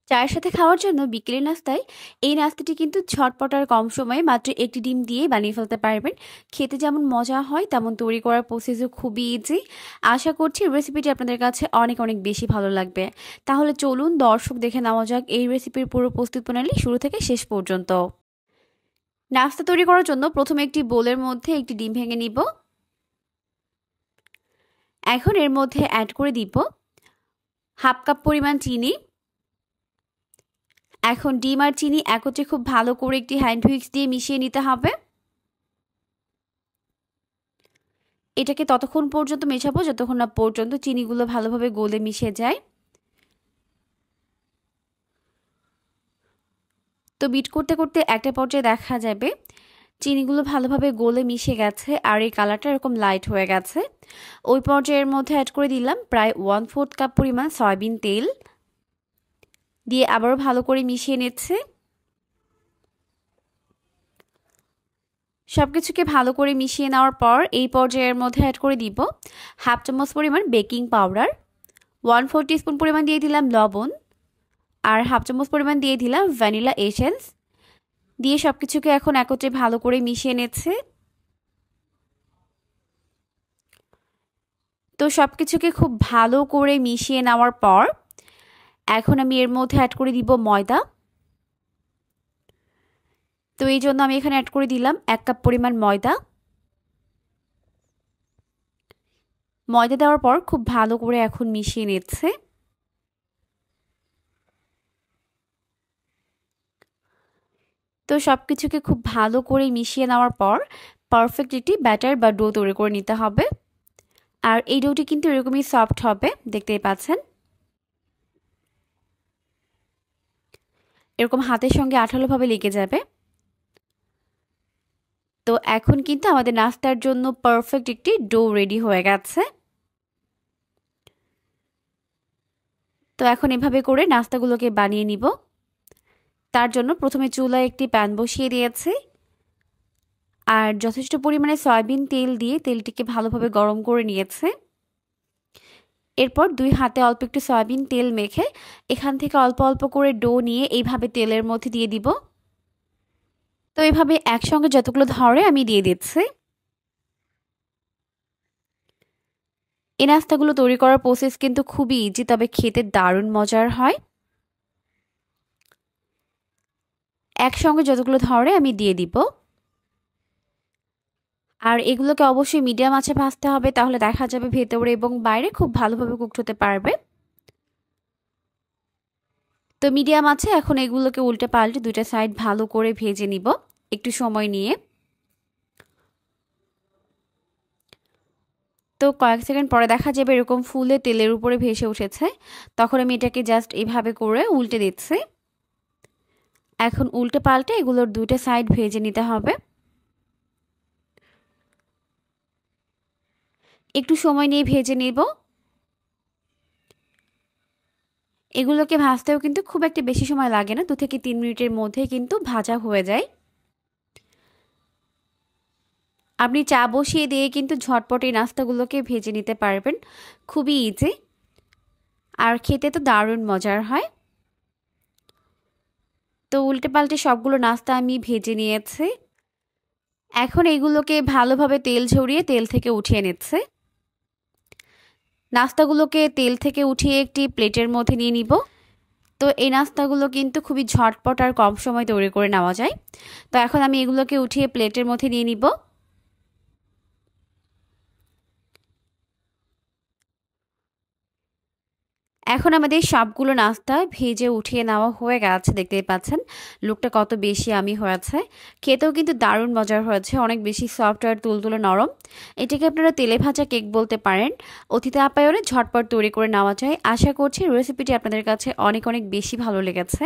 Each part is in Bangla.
চায়ের সাথে খাওয়ার জন্য বিকেলের নাস্তায় এই নাস্তাটি কিন্তু ঝটপট আর কম সময়ে মাত্র একটি ডিম দিয়ে বানিয়ে ফেলতে পারবেন। খেতে যেমন মজা হয় তেমন তৈরি করার প্রসেসও খুবই ইজি। আশা করছি রেসিপিটি আপনাদের কাছে অনেক অনেক বেশি ভালো লাগবে। তাহলে চলুন দর্শক দেখে নেওয়া যাক এই রেসিপির পুরো প্রস্তুত প্রণালী শুরু থেকে শেষ পর্যন্ত। নাস্তা তৈরি করার জন্য প্রথমে একটি বোলের মধ্যে একটি ডিম ভেঙে নিব। এখন এর মধ্যে অ্যাড করে দিব হাফ কাপ পরিমাণ চিনি। এখন ডিম আর চিনি একত্রে খুব ভালো করে একটি হ্যান্ড হুইক্স দিয়ে মিশিয়ে নিতে হবে। এটাকে ততক্ষণ পর্যন্ত মেশাবো যতক্ষণ না পর্যন্ত চিনিগুলো ভালোভাবে গলে মিশে যায়। তো বিট করতে করতে একটা পর্যায়ে দেখা যাবে চিনিগুলো ভালোভাবে গলে মিশে গেছে আর এই কালারটা এরকম লাইট হয়ে গেছে। ওই পর্যায়ের মধ্যে অ্যাড করে দিলাম প্রায় 1/4 কাপ পরিমাণ সয়াবিন তেল দিয়ে আবারও ভালো করে মিশিয়ে নিচ্ছে। সবকিছুকে ভালো করে মিশিয়ে নেওয়ার পর এই পর্যায়ের মধ্যে অ্যাড করে দিব হাফ চামচ পরিমাণ বেকিং পাউডার, 1/4 টিস্পুন পরিমাণ দিয়ে দিলাম লবণ আর হাফ চামচ পরিমাণ দিয়ে দিলাম ভ্যানিলা এসেন্স দিয়ে সবকিছুকে এখন একত্রে ভালো করে মিশিয়ে নিচ্ছে। তো সবকিছুকে খুব ভালো করে মিশিয়ে নেওয়ার পর এখন আমি এর মধ্যে অ্যাড করে দিব ময়দা। তো এই জন্য আমি এখানে অ্যাড করে দিলাম 1 কাপ পরিমাণ ময়দা। ময়দা দেওয়ার পর খুব ভালো করে এখন মিশিয়ে নিচ্ছে। তো সবকিছুকে খুব ভালো করে মিশিয়ে নেওয়ার পর পারফেক্ট একটি ব্যাটার বা ডো তৈরি করে নিতে হবে। আর এই ডোটি কিন্তু এরকমই সফট হবে, দেখতেই পাচ্ছেন এরকম হাতের সঙ্গে আঠালোভাবে লেগে যাবে। তো এখন কিন্তু আমাদের নাস্তার জন্য পারফেক্ট একটি ডো রেডি হয়ে গেছে। তো এখন এভাবে করে নাস্তাগুলোকে বানিয়ে নিব। তার জন্য প্রথমে চুলায় একটি প্যান বসিয়ে দিয়েছি আর যথেষ্ট পরিমাণে সয়াবিন তেল দিয়ে তেলটিকে ভালোভাবে গরম করে নিয়েছে। এরপর 2 হাতে অল্প একটু সয়াবিন তেল মেখে এখান থেকে অল্প অল্প করে ডো নিয়ে এইভাবে তেলের মধ্যে দিয়ে দিব। তো এইভাবে একসঙ্গে যতগুলো ধরে আমি দিয়ে দিচ্ছি। এই নাস্তাগুলো তৈরি করার প্রসেস কিন্তু খুবই ইজি, তবে খেতে দারুণ মজার হয়। একসঙ্গে যতগুলো ধরে আমি দিয়ে দিব। আর এগুলোকে অবশ্যই মিডিয়াম আঁচে ভাজতে হবে, তাহলে দেখা যাবে ভেতরে এবং বাইরে খুব ভালোভাবে কুকড হতে পারবে। তো মিডিয়াম আছে এখন এগুলোকে উল্টে পাল্টে দুইটা সাইড ভালো করে ভেজে নিব একটু সময় নিয়ে। তো কয়েক সেকেন্ড পরে দেখা যাবে এরকম ফুলে তেলের উপরে ভেসে উঠেছে, তখন আমি এটাকে জাস্ট এইভাবে করে উল্টে দিচ্ছি। এখন উল্টে পাল্টে এগুলোর দুইটা সাইড ভেজে নিতে হবে। একটু সময় নিয়ে ভেজে নেব। এগুলোকে ভাজতেও কিন্তু খুব একটা বেশি সময় লাগে না, 2 থেকে 3 মিনিটের মধ্যে কিন্তু ভাজা হয়ে যায়। আপনি চা বসিয়ে দিয়ে কিন্তু ঝটপট এই নাস্তাগুলোকে ভেজে নিতে পারবেন, খুবই ইজি আর খেতে তো দারুণ মজার হয়। তো উল্টে পাল্টে সবগুলো নাস্তা আমি ভেজে নিয়েছি। এখন এগুলোকে ভালোভাবে তেল ঝরিয়ে তেল থেকে উঠিয়ে নিচ্ছে। নাস্তাগুলোকে তেল থেকে উঠিয়ে একটি প্লেটের মধ্যে নিয়ে নিব। তো এই নাস্তাগুলো কিন্তু খুবই ঝটপট আর কম সময় তৈরি করে নেওয়া যায়। তো এখন আমি এগুলোকে উঠিয়ে প্লেটের মধ্যে নিয়ে নিব। এখন আমাদের সবগুলো নাস্তা ভেজে উঠিয়ে নেওয়া হয়ে গেছে, দেখতেই পাচ্ছেন লুকটা কত বেশি ইয়ামি হয়েছে। খেতেও কিন্তু দারুণ মজার হয়েছে, অনেক বেশি সফট আর তুলতুলে নরম। এটাকে আপনারা তেলে ভাজা কেক বলতে পারেন। অতিথি আপ্যায়নে ঝটপট তৈরি করে নেওয়া যায়। আশা করছি রেসিপিটি আপনাদের কাছে অনেক অনেক বেশি ভালো লেগেছে।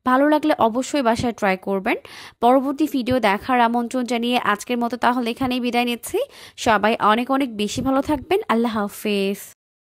ভালো লাগলে অবশ্যই বাসায় ট্রাই করবেন। পরবর্তী ভিডিও দেখার আমন্ত্রণ জানিয়ে আজকের মতো তাহলে এখানেই বিদায় নিচ্ছি। সবাই অনেক অনেক বেশি ভালো থাকবেন। আল্লাহ হাফেজ।